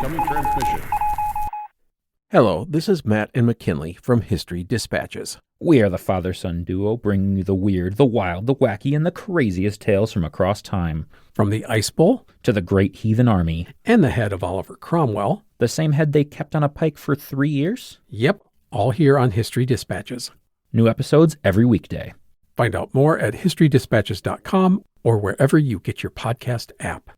Incoming transmission. Hello, this is Matt and McKinley from History Dispatches. We are the father-son duo bringing you the weird, the wild, the wacky, and the craziest tales from across time. From the Ice Bowl to the Great Heathen Army. And the head of Oliver Cromwell. The same head they kept on a pike for 3 years? Yep, all here on History Dispatches. New episodes every weekday. Find out more at historydispatches.com or wherever you get your podcast app.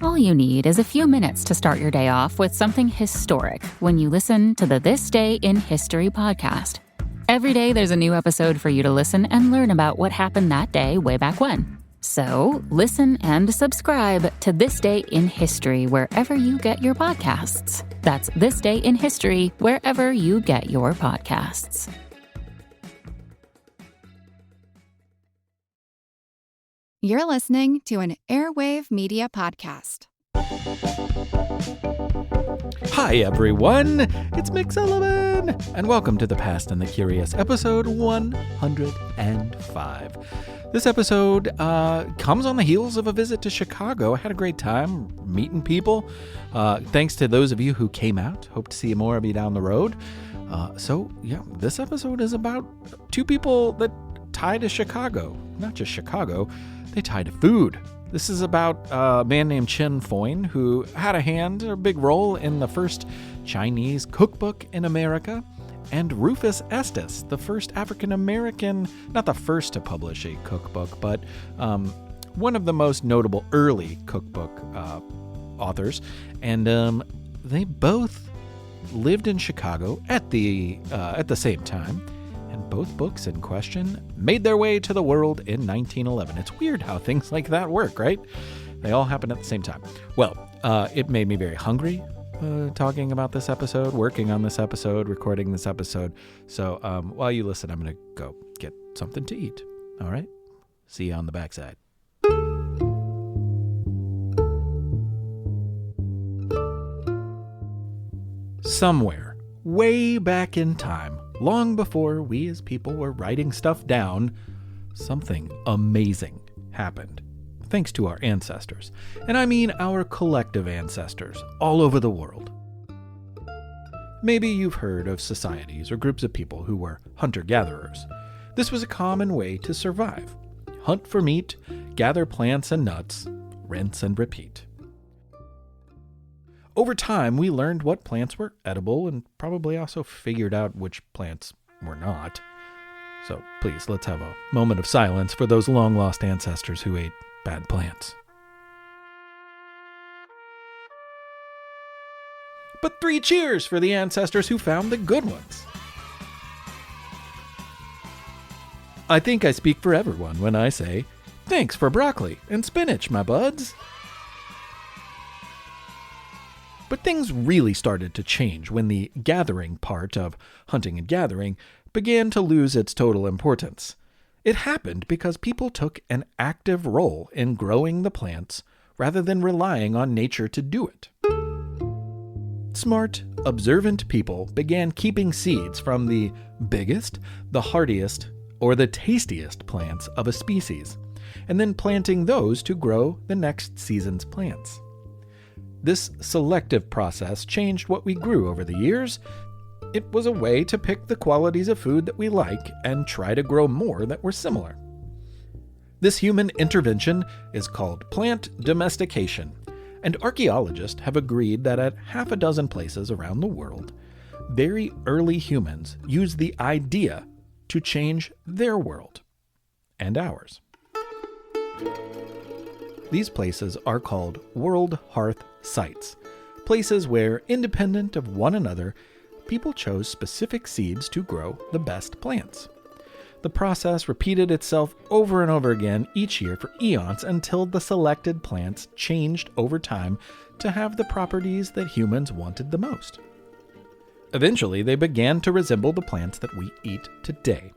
All you need is a few minutes to start your day off with something historic when you listen to the This Day in History podcast. Every day there's a new episode for you to listen and learn about what happened that day way back when. So listen and subscribe to This Day in History wherever you get your podcasts. That's This Day in History wherever you get your podcasts. You're listening to an Airwave Media Podcast. Hi, everyone. It's Mick Sullivan, and welcome to The Past and the Curious, episode 105. This episode comes on the heels of a visit to Chicago. I had a great time meeting people. Thanks to those of you who came out. Hope to see more of you down the road. This episode is about two people that tie to Chicago. Not just Chicago. They tie to food. This is about a man named Foin, who had a big role in the first Chinese cookbook in America, and Rufus Estes, the first African-American, not the first to publish a cookbook, but one of the most notable early cookbook authors. And they both lived in Chicago at the same time. And both books in question made their way to the world in 1911. It's weird how things like that work, right? They all happen at the same time. Well, it made me very hungry talking about this episode, working on this episode, recording this episode. So while you listen, I'm going to go get something to eat. All right? See you on the backside. Somewhere, way back in time, long before we as people were writing stuff down, something amazing happened. Thanks to our ancestors. And I mean our collective ancestors all over the world. Maybe you've heard of societies or groups of people who were hunter-gatherers. This was a common way to survive. Hunt for meat, gather plants and nuts, rinse and repeat. Over time, we learned what plants were edible and probably also figured out which plants were not. So please, let's have a moment of silence for those long-lost ancestors who ate bad plants. But 3 cheers for the ancestors who found the good ones. I think I speak for everyone when I say, thanks for broccoli and spinach, my buds. But things really started to change when the gathering part of hunting and gathering began to lose its total importance. It happened because people took an active role in growing the plants rather than relying on nature to do it. Smart, observant people began keeping seeds from the biggest, the hardiest, or the tastiest plants of a species, and then planting those to grow the next season's plants. This selective process changed what we grew over the years. It was a way to pick the qualities of food that we like and try to grow more that were similar. This human intervention is called plant domestication, and archaeologists have agreed that at half a dozen places around the world, very early humans used the idea to change their world and ours. These places are called World Hearth Sites, places where, independent of one another, people chose specific seeds to grow the best plants. The process repeated itself over and over again each year for eons until the selected plants changed over time to have the properties that humans wanted the most. Eventually, they began to resemble the plants that we eat today.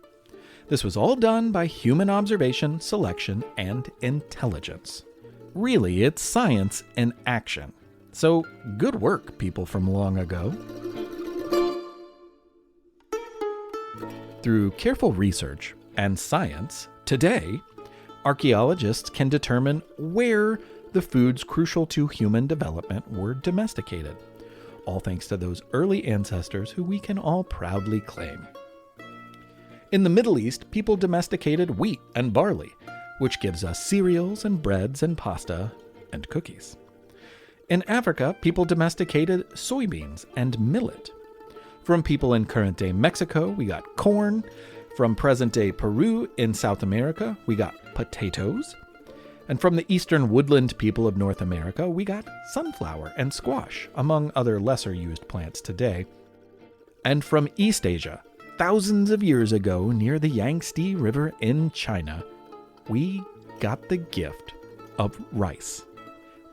This was all done by human observation, selection, and intelligence. Really, it's science in action. So, good work, people from long ago. Through careful research and science, today, archaeologists can determine where the foods crucial to human development were domesticated, all thanks to those early ancestors who we can all proudly claim. In the Middle East, people domesticated wheat and barley, which gives us cereals and breads and pasta and cookies. In Africa, people domesticated soybeans and millet. From people in current-day Mexico, we got corn. From present-day Peru in South America, we got potatoes. And from the eastern woodland people of North America, we got sunflower and squash, among other lesser-used plants today. And from East Asia, thousands of years ago near the Yangtze River in China, we got the gift of rice.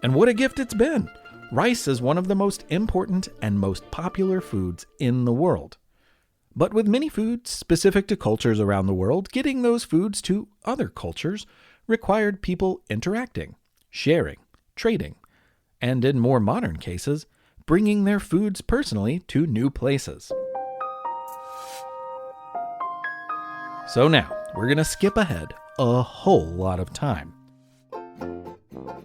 And what a gift it's been! Rice is one of the most important and most popular foods in the world. But with many foods specific to cultures around the world, getting those foods to other cultures required people interacting, sharing, trading, and in more modern cases, bringing their foods personally to new places. So now, we're going to skip ahead a whole lot of time.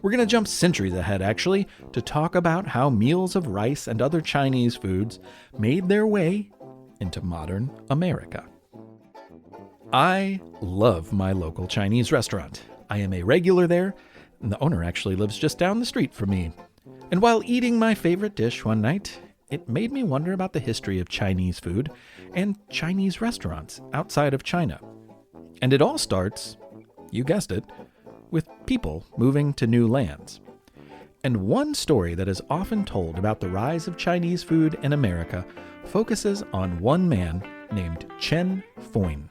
We're going to jump centuries ahead, actually, to talk about how meals of rice and other Chinese foods made their way into modern America. I love my local Chinese restaurant. I am a regular there, and the owner actually lives just down the street from me. And while eating my favorite dish one night, it made me wonder about the history of Chinese food and Chinese restaurants outside of China. And it all starts, you guessed it, with people moving to new lands. And one story that is often told about the rise of Chinese food in America focuses on one man named Chen Foin.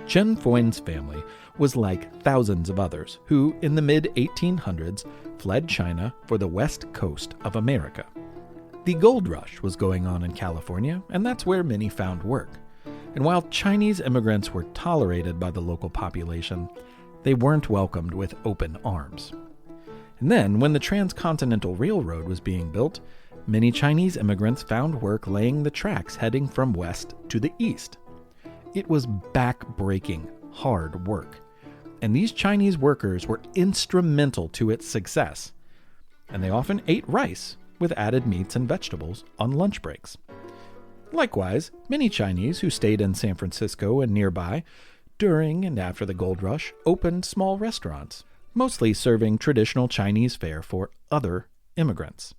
Chen Foin's family was like thousands of others who, in the mid-1800s, fled China for the west coast of America. The gold rush was going on in California, and that's where many found work. And while Chinese immigrants were tolerated by the local population, they weren't welcomed with open arms. And then, when the Transcontinental Railroad was being built, many Chinese immigrants found work laying the tracks heading from west to the east. It was back-breaking, hard work, and these Chinese workers were instrumental to its success, and they often ate rice with added meats and vegetables on lunch breaks. Likewise, many Chinese who stayed in San Francisco and nearby during and after the gold rush opened small restaurants, mostly serving traditional Chinese fare for other immigrants.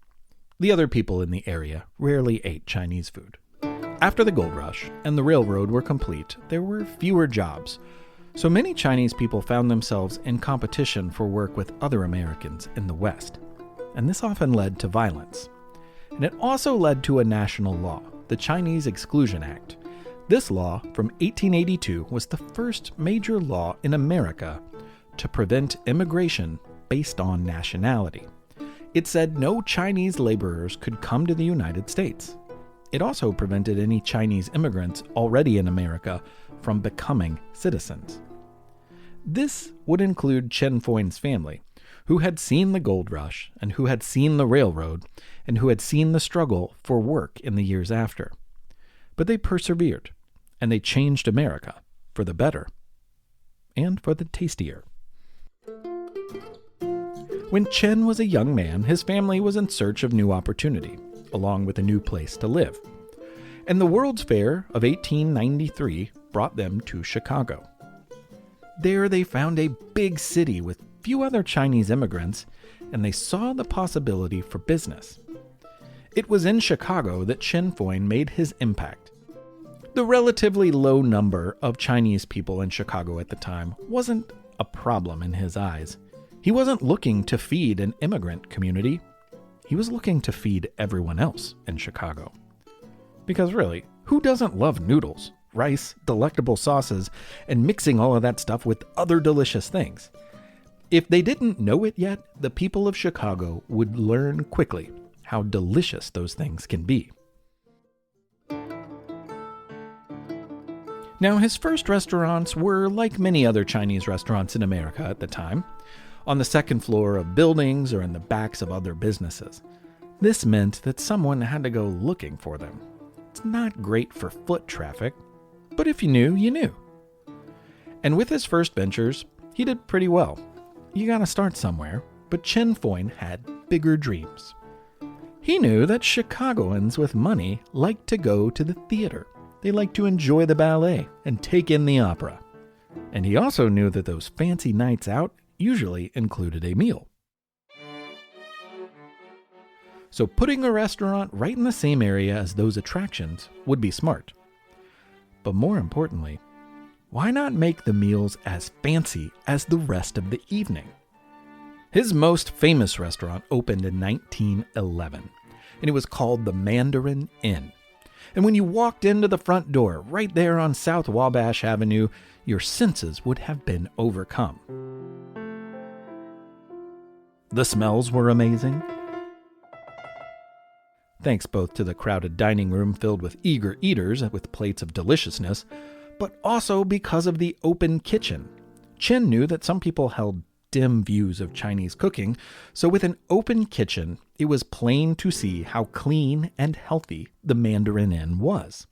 The other people in the area rarely ate Chinese food. After the gold rush and the railroad were complete, there were fewer jobs, so many Chinese people found themselves in competition for work with other Americans in the West, and this often led to violence. And it also led to a national law, the Chinese Exclusion Act. This law from 1882 was the first major law in America to prevent immigration based on nationality. It said no Chinese laborers could come to the United States. It also prevented any Chinese immigrants already in America from becoming citizens. This would include Chen Foin's family, who had seen the gold rush and who had seen the railroad and who had seen the struggle for work in the years after. But they persevered, and they changed America for the better and for the tastier. When Chen was a young man, his family was in search of new opportunity, along with a new place to live. And the World's Fair of 1893 brought them to Chicago. There they found a big city with few other Chinese immigrants, and they saw the possibility for business. It was in Chicago that Chen Foin made his impact. The relatively low number of Chinese people in Chicago at the time wasn't a problem in his eyes. He wasn't looking to feed an immigrant community. He was looking to feed everyone else in Chicago. Because really, who doesn't love noodles, rice, delectable sauces, and mixing all of that stuff with other delicious things? If they didn't know it yet, the people of Chicago would learn quickly how delicious those things can be. Now, his first restaurants were like many other Chinese restaurants in America at the time, on the second floor of buildings or in the backs of other businesses. This meant that someone had to go looking for them. It's not great for foot traffic, but if you knew, you knew. And with his first ventures, he did pretty well. you gotta start somewhere, but Foin had bigger dreams. He knew that Chicagoans with money liked to go to the theater. They liked to enjoy the ballet and take in the opera. And he also knew that those fancy nights out usually included a meal. So putting a restaurant right in the same area as those attractions would be smart. But more importantly, why not make the meals as fancy as the rest of the evening? His most famous restaurant opened in 1911, and it was called the Mandarin Inn. And when you walked into the front door, right there on South Wabash Avenue, your senses would have been overcome. The smells were amazing, thanks both to the crowded dining room filled with eager eaters with plates of deliciousness, but also because of the open kitchen. Chen knew that some people held dim views of Chinese cooking, so with an open kitchen, it was plain to see how clean and healthy the Mandarin Inn was.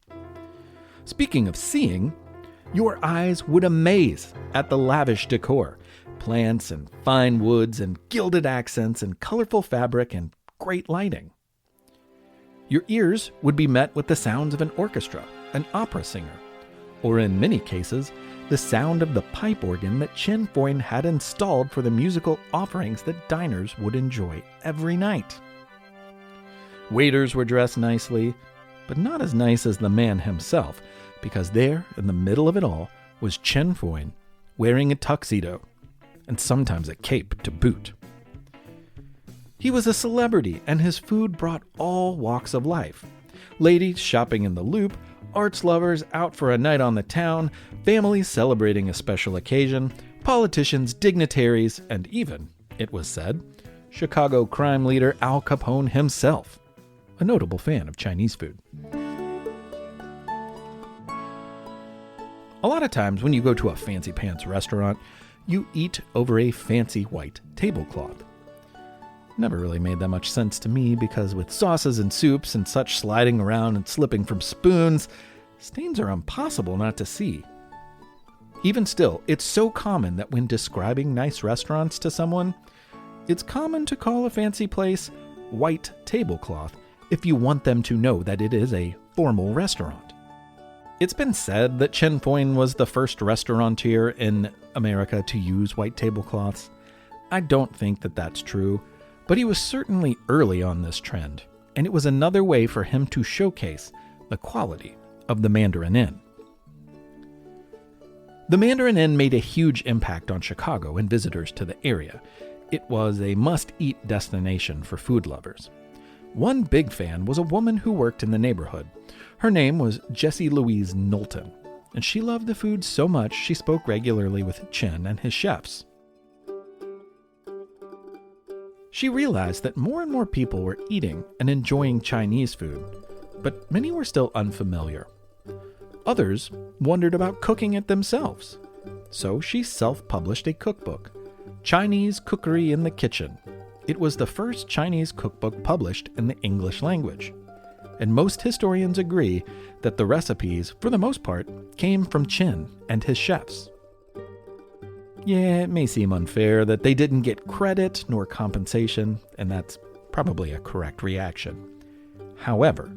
Speaking of seeing, your eyes would amaze at the lavish decor, plants and fine woods and gilded accents and colorful fabric and great lighting. Your ears would be met with the sounds of an orchestra, an opera singer, or in many cases, the sound of the pipe organ that Foin had installed for the musical offerings that diners would enjoy every night. Waiters were dressed nicely, but not as nice as the man himself, because there, in the middle of it all, was Foin, wearing a tuxedo, and sometimes a cape to boot. He was a celebrity, and his food brought all walks of life. Ladies shopping in the Loop, arts lovers out for a night on the town, families celebrating a special occasion, politicians, dignitaries, and even, it was said, Chicago crime leader Al Capone himself, a notable fan of Chinese food. A lot of times when you go to a fancy pants restaurant, you eat over a fancy white tablecloth. Never really made that much sense to me because with sauces and soups and such sliding around and slipping from spoons, stains are impossible not to see. Even still, it's so common that when describing nice restaurants to someone, it's common to call a fancy place white tablecloth if you want them to know that it is a formal restaurant. It's been said that Foin was the first restaurateur in America to use white tablecloths. I don't think that that's true. But he was certainly early on this trend, and it was another way for him to showcase the quality of the Mandarin Inn. The Mandarin Inn made a huge impact on Chicago and visitors to the area. It was a must-eat destination for food lovers. One big fan was a woman who worked in the neighborhood. Her name was Jessie Louise Knowlton, and she loved the food so much she spoke regularly with Chen and his chefs. She realized that more and more people were eating and enjoying Chinese food, but many were still unfamiliar. Others wondered about cooking it themselves. So she self-published a cookbook, Chinese Cookery in the Kitchen. It was the first Chinese cookbook published in the English language. And most historians agree that the recipes, for the most part, came from Chen and his chefs. Yeah, it may seem unfair that they didn't get credit nor compensation, and that's probably a correct reaction. However,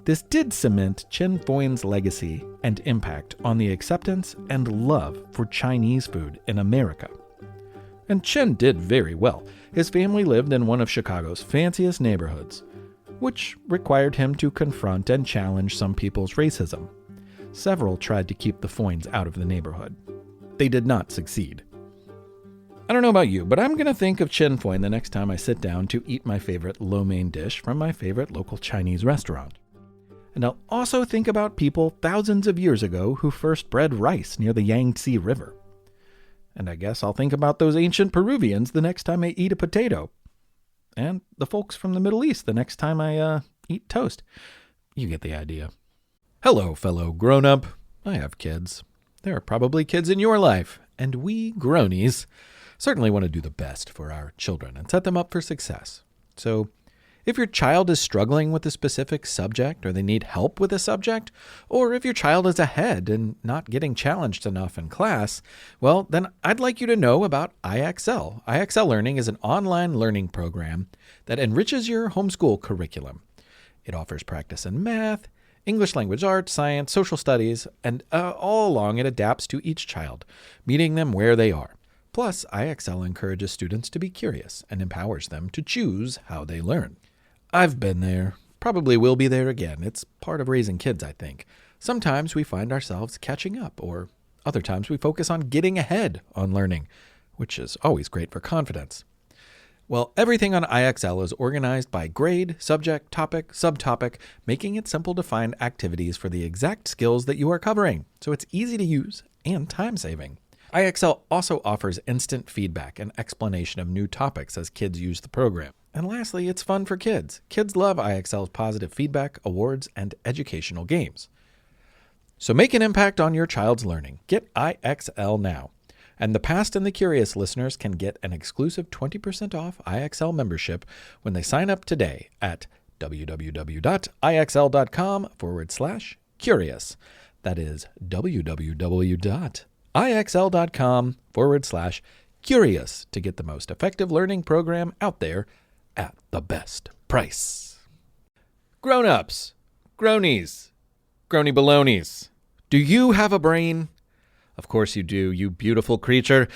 this did cement Foin's legacy and impact on the acceptance and love for Chinese food in America. And Chen did very well. His family lived in one of Chicago's fanciest neighborhoods, which required him to confront and challenge some people's racism. Several tried to keep the Foins out of the neighborhood. They did not succeed. I don't know about you, but I'm going to think of Foin the next time I sit down to eat my favorite lo mein dish from my favorite local Chinese restaurant. And I'll also think about people thousands of years ago who first bred rice near the Yangtze River. And I guess I'll think about those ancient Peruvians the next time I eat a potato. And the folks from the Middle East the next time I eat toast. You get the idea. Hello, fellow grown-up. I have kids. There are probably kids in your life, and we groanies certainly want to do the best for our children and set them up for success. So If your child is struggling with a specific subject or they need help with a subject, or if your child is ahead and not getting challenged enough in class, well, then I'd like you to know about IXL. IXL Learning is an online learning program that enriches your homeschool curriculum. It offers practice in math, English language arts, science, social studies, and all along it adapts to each child, meeting them where they are. Plus, IXL encourages students to be curious and empowers them to choose how they learn. I've been there, probably will be there again. It's part of raising kids, I think. Sometimes we find ourselves catching up, or other times we focus on getting ahead on learning, which is always great for confidence. Well, everything on IXL is organized by grade, subject, topic, subtopic, making it simple to find activities for the exact skills that you are covering, so it's easy to use and time-saving. IXL also offers instant feedback and explanation of new topics as kids use the program. And lastly, it's fun for kids. Kids love IXL's positive feedback, awards, and educational games. So make an impact on your child's learning. Get IXL now. And the Past and the Curious listeners can get an exclusive 20% off IXL membership when they sign up today at www.ixl.com/curious. That is www.ixl.com/curious to get the most effective learning program out there at the best price. Grown-ups, gronies, grony balonies, do you have a brain? Of course you do, you beautiful creature.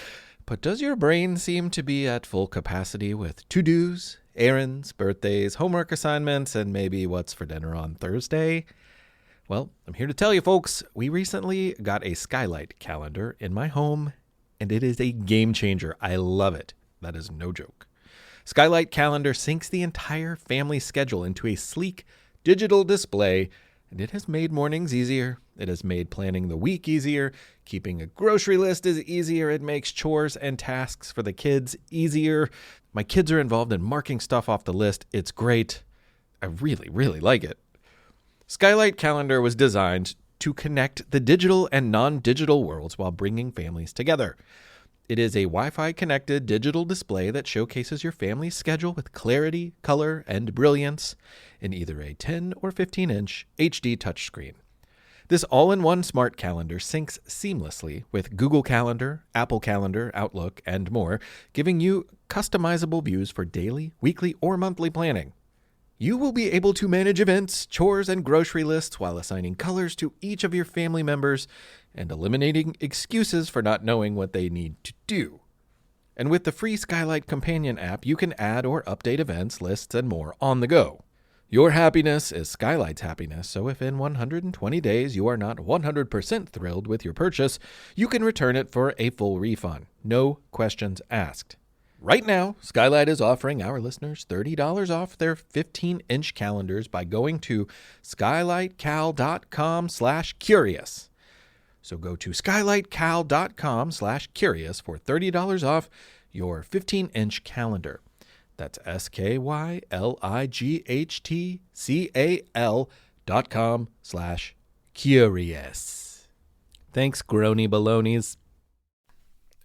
But does your brain seem to be at full capacity with to-dos, errands, birthdays, homework assignments, and maybe what's for dinner on Thursday? Well, I'm here to tell you, folks, we recently got a skylight calendar in my home, and it is a game changer. I love it. That is no joke. Skylight Calendar syncs the entire family schedule into a sleek digital display, and it has made mornings easier. It has made planning the week easier. Keeping a grocery list is easier. It makes chores and tasks for the kids easier. My kids are involved in marking stuff off the list. It's great. I really, really like it. Skylight Calendar was designed to connect the digital and non-digital worlds while bringing families together. It is a Wi-Fi connected digital display that showcases your family's schedule with clarity, color, and brilliance in either a 10 or 15-inch HD touchscreen. This all-in-one smart calendar syncs seamlessly with Google Calendar, Apple Calendar, Outlook, and more, giving you customizable views for daily, weekly, or monthly planning. You will be able to manage events, chores, and grocery lists while assigning colors to each of your family members and eliminating excuses for not knowing what they need to do. And with the free Skylight Companion app, you can add or update events, lists, and more on the go. Your happiness is Skylight's happiness, so if in 120 days you are not 100% thrilled with your purchase, you can return it for a full refund. No questions asked. Right now, Skylight is offering our listeners $30 off their 15-inch calendars by going to skylightcal.com/curious. So go to skylightcal.com/curious for $30 off your 15-inch calendar. That's skylightcal.com/curious. Thanks, grony balonies.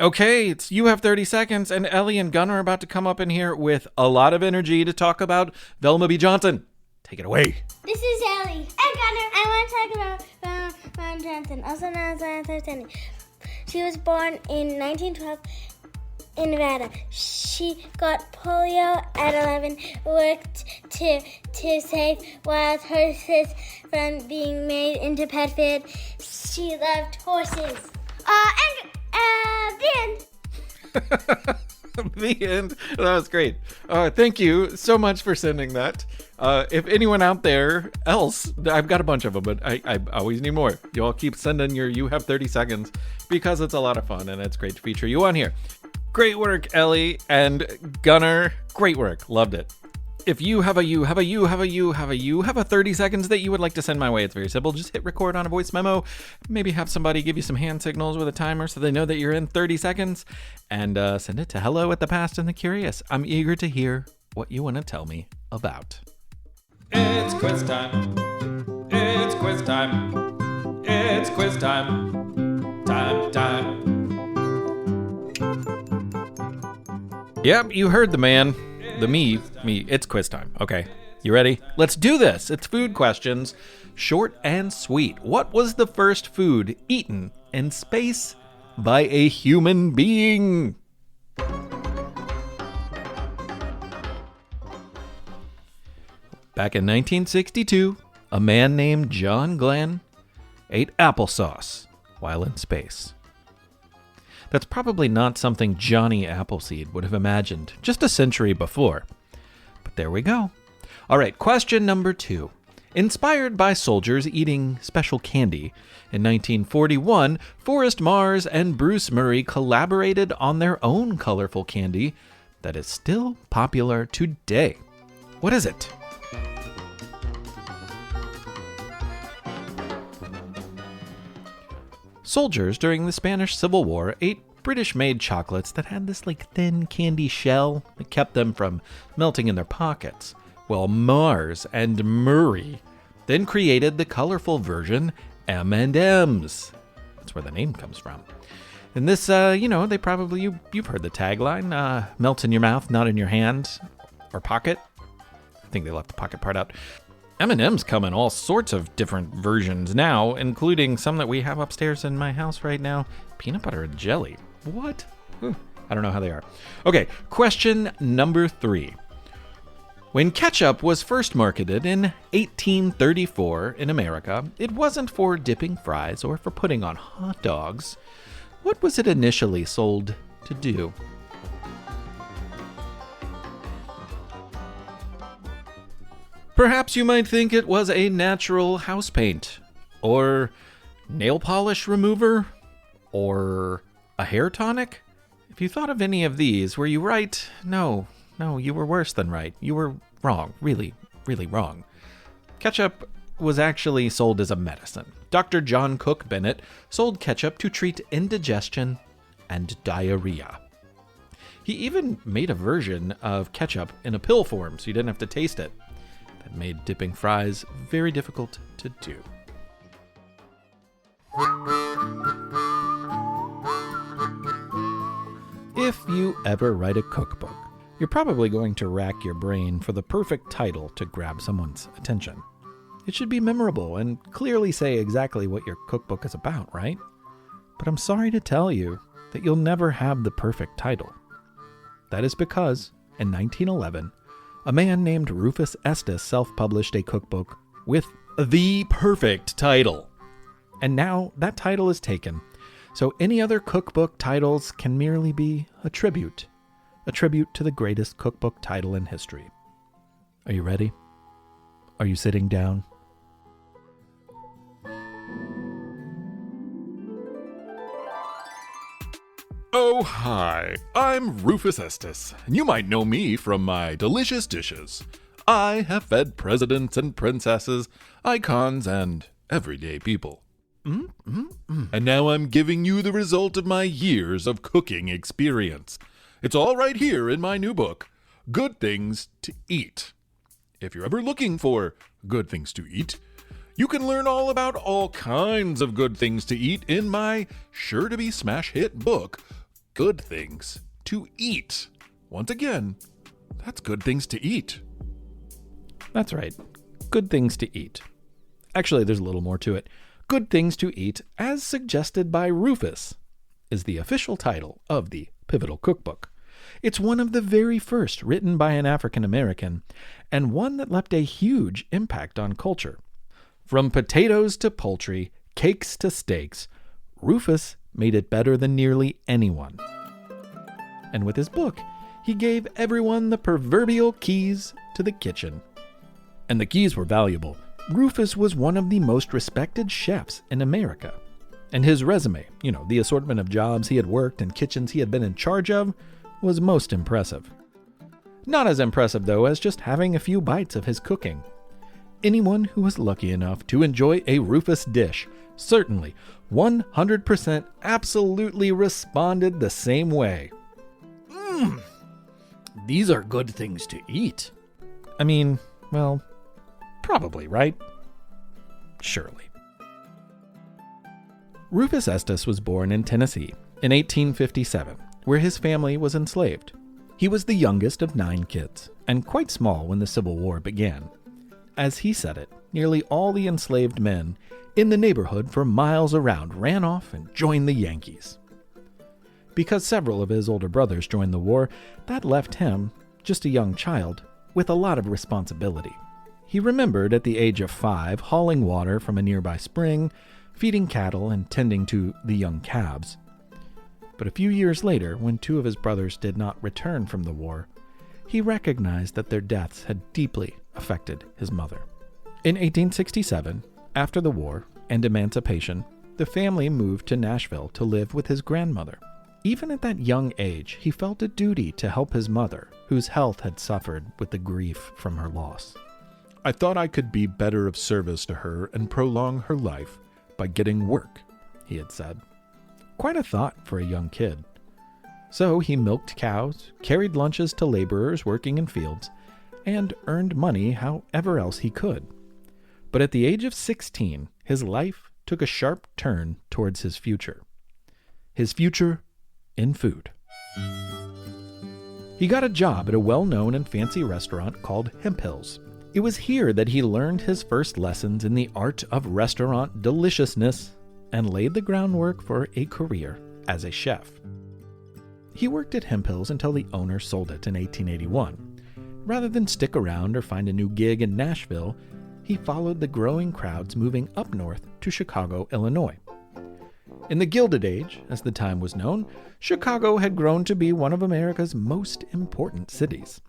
Okay, you have 30 seconds, and Ellie and Gunnar are about to come up in here with a lot of energy to talk about Velma B. Johnson. Take it away. This is Ellie. And Gunnar. I want to talk about Velma Johnson, also known as Lana Cindy. She was born in 1912 in Nevada. She got polio at 11, worked to save wild horses from being made into pet food. She loved horses. The end. The end. That was great. Thank you so much for sending that. If anyone out there else, I've got a bunch of them, but I always need more. You all keep sending you have 30 seconds because it's a lot of fun and it's great to feature you on here. Great work, Ellie and Gunnar. Great work. Loved it. If you have a 30 seconds that you would like to send my way, it's very simple. Just hit record on a voice memo. Maybe have somebody give you some hand signals with a timer so they know that you're in 30 seconds. And send it to hello@thepastandthecurious. I'm eager to hear what you want to tell me about. It's quiz time. It's quiz time. It's quiz time. Time. Yep, you heard the man. The me, it's quiz time. Okay, You ready? Let's do this. It's food questions, short and sweet. What was the first food eaten in space by a human being? Back in 1962, a man named John Glenn ate applesauce while in space. That's probably not something Johnny Appleseed would have imagined just a century before. But there we go. All right, question number 2. Inspired by soldiers eating special candy, in 1941, Forrest Mars and Bruce Murray collaborated on their own colorful candy that is still popular today. What is it? Soldiers during the Spanish Civil War ate British-made chocolates that had this thin candy shell that kept them from melting in their pockets. Well, Mars and Murray then created the colorful version M&M's. That's where the name comes from. And this, they probably, you've heard the tagline, melt in your mouth, not in your hand or pocket. I think they left the pocket part out. M&M's come in all sorts of different versions now, including some that we have upstairs in my house right now. Peanut butter and jelly. What? I don't know how they are. Okay, question number 3. When ketchup was first marketed in 1834 in America, it wasn't for dipping fries or for putting on hot dogs. What was it initially sold to do? Perhaps you might think it was a natural house paint, or nail polish remover, or a hair tonic. If you thought of any of these, were you right? No, you were worse than right. You were wrong, really, really wrong. Ketchup was actually sold as a medicine. Dr. John Cook Bennett sold ketchup to treat indigestion and diarrhea. He even made a version of ketchup in a pill form so you didn't have to taste it. That made dipping fries very difficult to do. If you ever write a cookbook, you're probably going to rack your brain for the perfect title to grab someone's attention. It should be memorable and clearly say exactly what your cookbook is about, right? But I'm sorry to tell you that you'll never have the perfect title. That is because, in 1911, a man named Rufus Estes self-published a cookbook with the perfect title. And now that title is taken, so any other cookbook titles can merely be a tribute to the greatest cookbook title in history. Are you ready? Are you sitting down? Oh, hi. I'm Rufus Estes, and you might know me from my delicious dishes. I have fed presidents and princesses, icons, and everyday people. And now I'm giving you the result of my years of cooking experience. It's all right here in my new book, Good Things to Eat. If you're ever looking for good things to eat, you can learn all about all kinds of good things to eat in my sure-to-be smash hit book, Good Things to Eat. Once again, that's Good Things to Eat. That's right. Good Things to Eat. Actually, there's a little more to it. Good Things to Eat, as suggested by Rufus, is the official title of the pivotal cookbook. It's one of the very first written by an African American, and one that left a huge impact on culture. From potatoes to poultry, cakes to steaks, Rufus made it better than nearly anyone. And with his book, he gave everyone the proverbial keys to the kitchen. And the keys were valuable. Rufus was one of the most respected chefs in America. And his resume, the assortment of jobs he had worked and kitchens he had been in charge of, was most impressive. Not as impressive, though, as just having a few bites of his cooking. Anyone who was lucky enough to enjoy a Rufus dish certainly 100% absolutely responded the same way. These are good things to eat. I mean, well, probably, right? Surely. Rufus Estes was born in Tennessee in 1857, where his family was enslaved. He was the youngest of 9 kids, and quite small when the Civil War began. As he said it, nearly all the enslaved men in the neighborhood for miles around ran off and joined the Yankees. Because several of his older brothers joined the war, that left him, just a young child, with a lot of responsibility. He remembered at the age of 5 hauling water from a nearby spring, feeding cattle, and tending to the young calves. But a few years later, when 2 of his brothers did not return from the war, he recognized that their deaths had deeply affected his mother. In 1867, after the war and emancipation, the family moved to Nashville to live with his grandmother. Even at that young age, he felt a duty to help his mother, whose health had suffered with the grief from her loss. I thought I could be better of service to her and prolong her life by getting work, he had said. Quite a thought for a young kid. So he milked cows, carried lunches to laborers working in fields, and earned money however else he could. But at the age of 16, his life took a sharp turn towards his future. His future in food. He got a job at a well-known and fancy restaurant called Hemp Hill's. It was here that he learned his first lessons in the art of restaurant deliciousness and laid the groundwork for a career as a chef. He worked at Hemp Hill's until the owner sold it in 1881. Rather than stick around or find a new gig in Nashville, he followed the growing crowds moving up north to Chicago, Illinois. In the Gilded Age, as the time was known, Chicago had grown to be one of America's most important cities.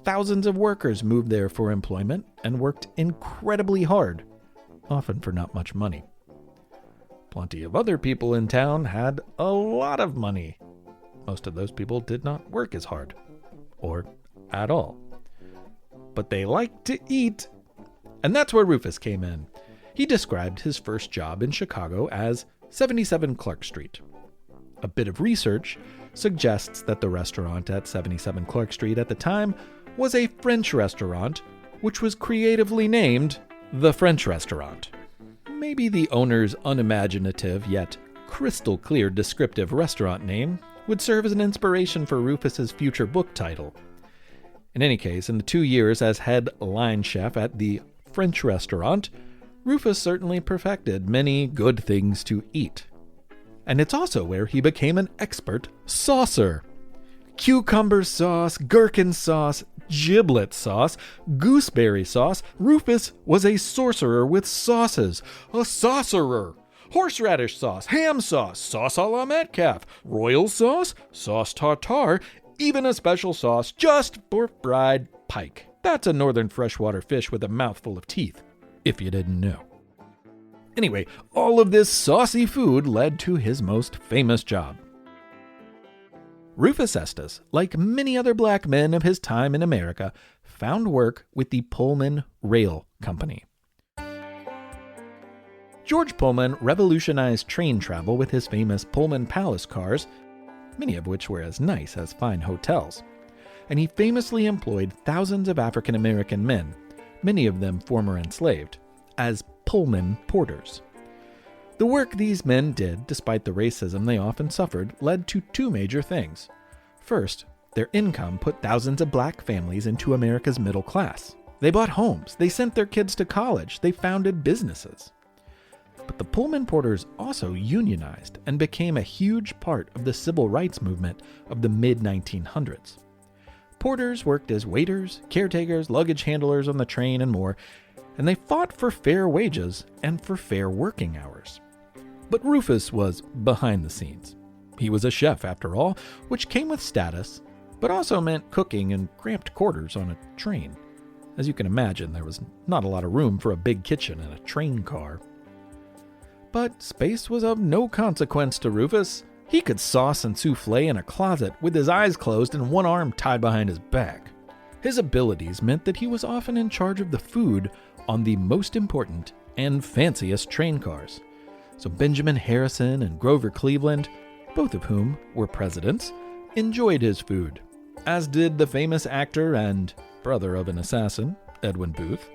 Thousands of workers moved there for employment and worked incredibly hard, often for not much money. Plenty of other people in town had a lot of money. Most of those people did not work as hard, or at all. But they liked to eat. And that's where Rufus came in. He described his first job in Chicago as 77 Clark Street. A bit of research suggests that the restaurant at 77 Clark Street at the time was a French restaurant, which was creatively named the French Restaurant. Maybe the owner's unimaginative yet crystal clear descriptive restaurant name would serve as an inspiration for Rufus's future book title. In any case, in the 2 years as head line chef at the French Restaurant, Rufus certainly perfected many good things to eat. And it's also where he became an expert saucer. Cucumber sauce, gherkin sauce, giblet sauce, gooseberry sauce. Rufus was a sorcerer with sauces. A saucerer. Horseradish sauce, ham sauce, sauce a la Metcalf, royal sauce, sauce tartare, even a special sauce just for fried pike. That's a northern freshwater fish with a mouthful of teeth, if you didn't know. Anyway, all of this saucy food led to his most famous job. Rufus Estes, like many other black men of his time in America, found work with the Pullman Rail Company. George Pullman revolutionized train travel with his famous Pullman Palace cars, many of which were as nice as fine hotels. And he famously employed thousands of African American men, many of them former enslaved, as Pullman porters. The work these men did, despite the racism they often suffered, led to 2 major things. First, their income put thousands of black families into America's middle class. They bought homes, they sent their kids to college, they founded businesses. But the Pullman porters also unionized and became a huge part of the civil rights movement of the mid-1900s. Porters worked as waiters, caretakers, luggage handlers on the train, and more, and they fought for fair wages and for fair working hours. But Rufus was behind the scenes. He was a chef, after all, which came with status, but also meant cooking in cramped quarters on a train. As you can imagine, there was not a lot of room for a big kitchen in a train car. But space was of no consequence to Rufus. He could sauce and souffle in a closet with his eyes closed and one arm tied behind his back. His abilities meant that he was often in charge of the food on the most important and fanciest train cars. So Benjamin Harrison and Grover Cleveland, both of whom were presidents, enjoyed his food, as did the famous actor and brother of an assassin, Edwin Booth.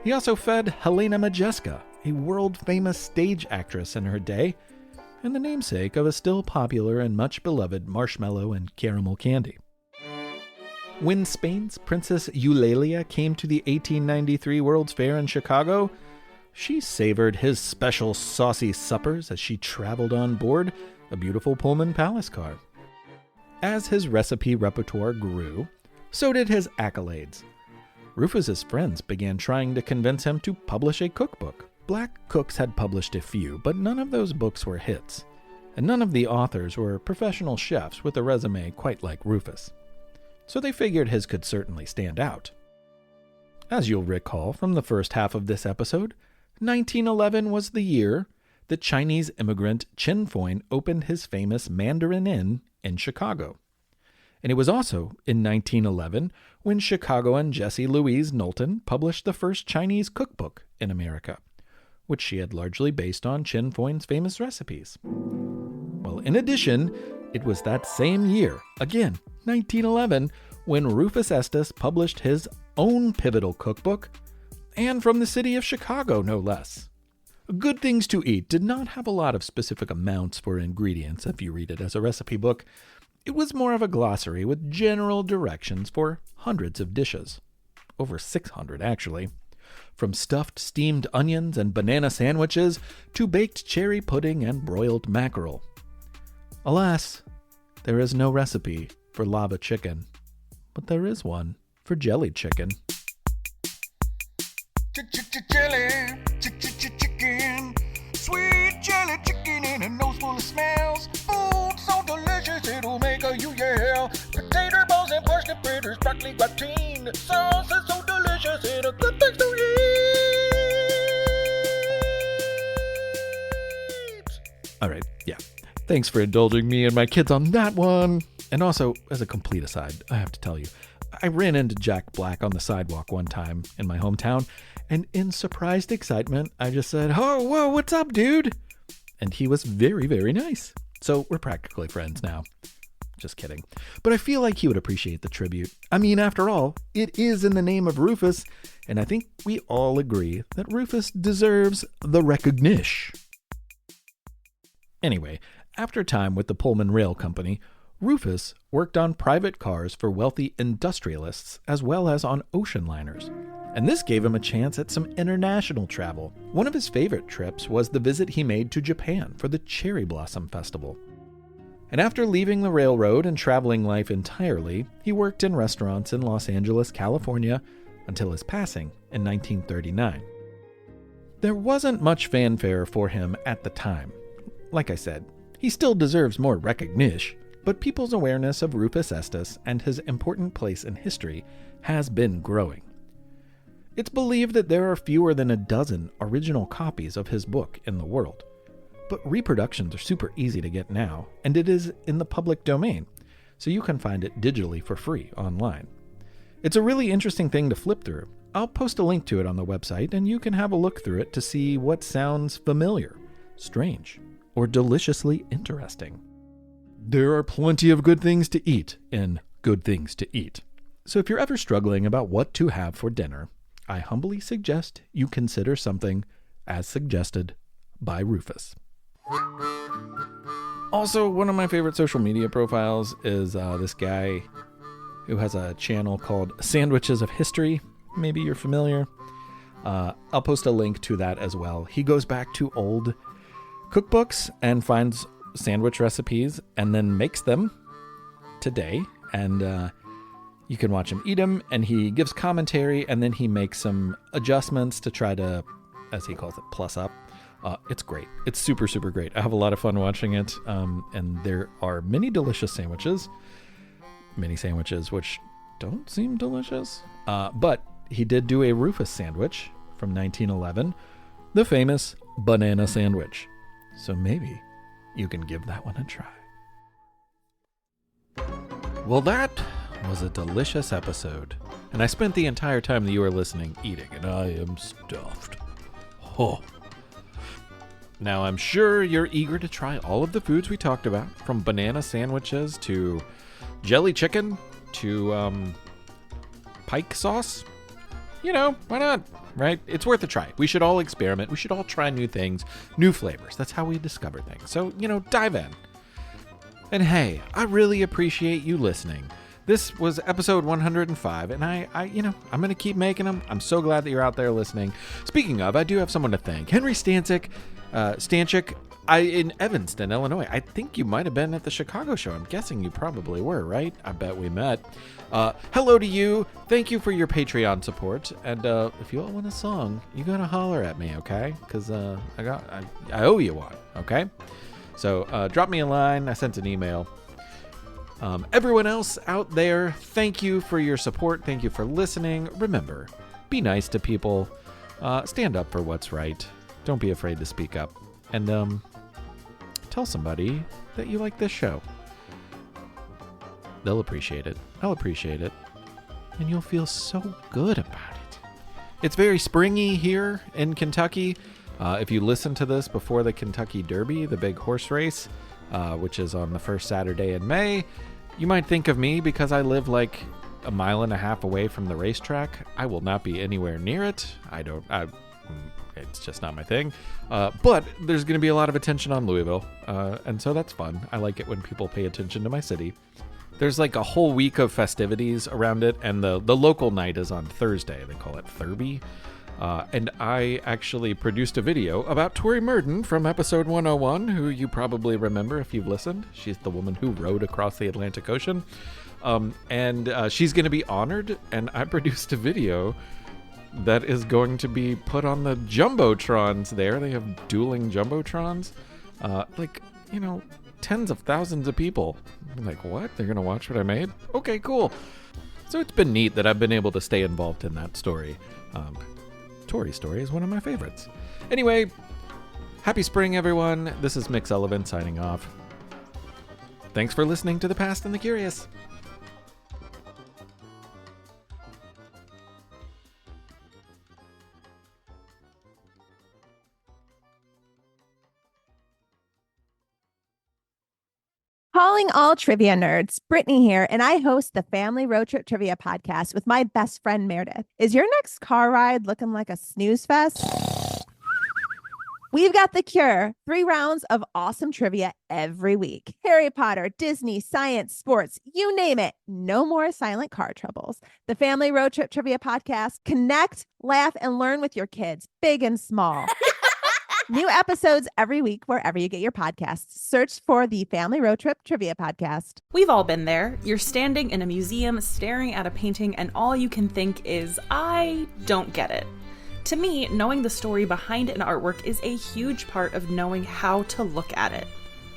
He also fed Helena Modjeska, a world-famous stage actress in her day, and the namesake of a still popular and much beloved marshmallow and caramel candy. When Spain's Princess Eulalia came to the 1893 World's Fair in Chicago, she savored his special saucy suppers as she traveled on board a beautiful Pullman palace car. As his recipe repertoire grew, so did his accolades. Rufus's friends began trying to convince him to publish a cookbook. Black cooks had published a few, but none of those books were hits, and none of the authors were professional chefs with a resume quite like Rufus. So they figured his could certainly stand out. As you'll recall from the first half of this episode, 1911 was the year that Chinese immigrant Foin opened his famous Mandarin Inn in Chicago. And it was also in 1911 when Chicago and Jessie Louise Knowlton published the first Chinese cookbook in America, which she had largely based on Foin's famous recipes. Well, in addition, it was that same year, again, 1911, when Rufus Estes published his own pivotal cookbook, and from the city of Chicago, no less. Good Things to Eat did not have a lot of specific amounts for ingredients if you read it as a recipe book. It was more of a glossary with general directions for hundreds of dishes. Over 600, actually. From stuffed steamed onions and banana sandwiches to baked cherry pudding and broiled mackerel. Alas, there is no recipe for lava chicken, but there is one for jelly chicken. Jelly, chicken, sweet jelly chicken in a nose full of smells. Food so delicious it'll make you yell. Potato balls and parsnip fritters, broccoli gratin. Sauce is so delicious and a good thing to eat. All right, yeah. Thanks for indulging me and my kids on that one. And also, as a complete aside, I have to tell you, I ran into Jack Black on the sidewalk one time in my hometown, and in surprised excitement, I just said, "Oh, whoa, what's up, dude?" And he was very, very nice. So we're practically friends now. Just kidding. But I feel like he would appreciate the tribute. I mean, after all, it is in the name of Rufus, and I think we all agree that Rufus deserves the recognition. Anyway, after time with the Pullman Rail Company, Rufus worked on private cars for wealthy industrialists as well as on ocean liners. And this gave him a chance at some international travel. One of his favorite trips was the visit he made to Japan for the Cherry Blossom Festival. And after leaving the railroad and traveling life entirely, he worked in restaurants in Los Angeles, California, until his passing in 1939. There wasn't much fanfare for him at the time. Like I said, he still deserves more recognition, but people's awareness of Rufus Estes and his important place in history has been growing. It's believed that there are fewer than a dozen original copies of his book in the world, but reproductions are super easy to get now, and it is in the public domain, so you can find it digitally for free online. It's a really interesting thing to flip through. I'll post a link to it on the website, and you can have a look through it to see what sounds familiar, strange, or deliciously interesting. There are plenty of good things to eat in Good Things to Eat. So if you're ever struggling about what to have for dinner, I humbly suggest you consider something as suggested by Rufus. Also, one of my favorite social media profiles is this guy who has a channel called Sandwiches of History. Maybe you're familiar. I'll post a link to that as well. He goes back to old cookbooks and finds sandwich recipes and then makes them today, and you can watch him eat them, and he gives commentary, and then he makes some adjustments to try to, as he calls it, plus up. It's great. It's super, super great. I have a lot of fun watching it, and there are many delicious sandwiches, many sandwiches which don't seem delicious, but he did do a Rufus sandwich from 1911, the famous banana sandwich. So maybe you can give that one a try. Well, that was a delicious episode, and I spent the entire time that you were listening eating, and I am stuffed. Oh. Now, I'm sure you're eager to try all of the foods we talked about, from banana sandwiches to jelly chicken to pike sauce. You know, why not, right? It's worth a try. We should all experiment. We should all try new things, new flavors. That's how we discover things. So, dive in. And hey, I really appreciate you listening. This was episode 105, and I'm going to keep making them. I'm so glad that you're out there listening. Speaking of, I do have someone to thank. Henry Stanchik, in Evanston, Illinois. I think you might have been at the Chicago show. I'm guessing you probably were, right? I bet we met. Hello to you. Thank you for your Patreon support. And if you all want a song, you got to holler at me, okay? Because I owe you one, okay? So drop me a line. I sent an email. Everyone else out there, thank you for your support. Thank you for listening. Remember, be nice to people. Stand up for what's right. Don't be afraid to speak up. And tell somebody that you like this show. They'll appreciate it. I'll appreciate it. And you'll feel so good about it. It's very springy here in Kentucky. If you listen to this before the Kentucky Derby, the big horse race, which is on the first Saturday in May, you might think of me because I live like a mile and a half away from the racetrack. I will not be anywhere near it. It's just not my thing. But there's going to be a lot of attention on Louisville. And so that's fun. I like it when people pay attention to my city. There's like a whole week of festivities around it. And the local night is on Thursday. They call it Thurby. And I actually produced a video about Tori Murden from episode 101, who you probably remember if you've listened. She's the woman who rowed across the Atlantic Ocean. And she's going to be honored. And I produced a video that is going to be put on the Jumbotrons there. They have dueling Jumbotrons. Tens of thousands of people. I'm like, what? They're going to watch what I made? Okay, cool. So it's been neat that I've been able to stay involved in that story. Tori story is one of my favorites. Anyway, happy spring, everyone. This is Mick Sullivan signing off. Thanks for listening to The Past and the Curious. Calling all trivia nerds, Brittany here, and I host the Family Road Trip Trivia Podcast with my best friend Meredith. Is your next car ride looking like a snooze fest? We've got the cure. 3 rounds of awesome trivia every week. Harry Potter, Disney, science, sports, you name it. No more silent car troubles. The Family Road Trip Trivia Podcast. Connect, laugh, and learn with your kids, big and small. New episodes every week wherever you get your podcasts. Search for the Family Road Trip Trivia Podcast. We've all been there. You're standing in a museum staring at a painting and all you can think is, I don't get it. To me, knowing the story behind an artwork is a huge part of knowing how to look at it.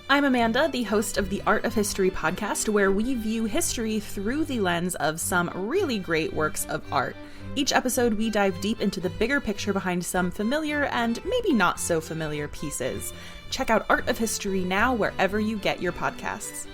I'm Amanda, the host of the Art of History podcast, where we view history through the lens of some really great works of art. Each episode, we dive deep into the bigger picture behind some familiar and maybe not so familiar pieces. Check out Art of History now wherever you get your podcasts.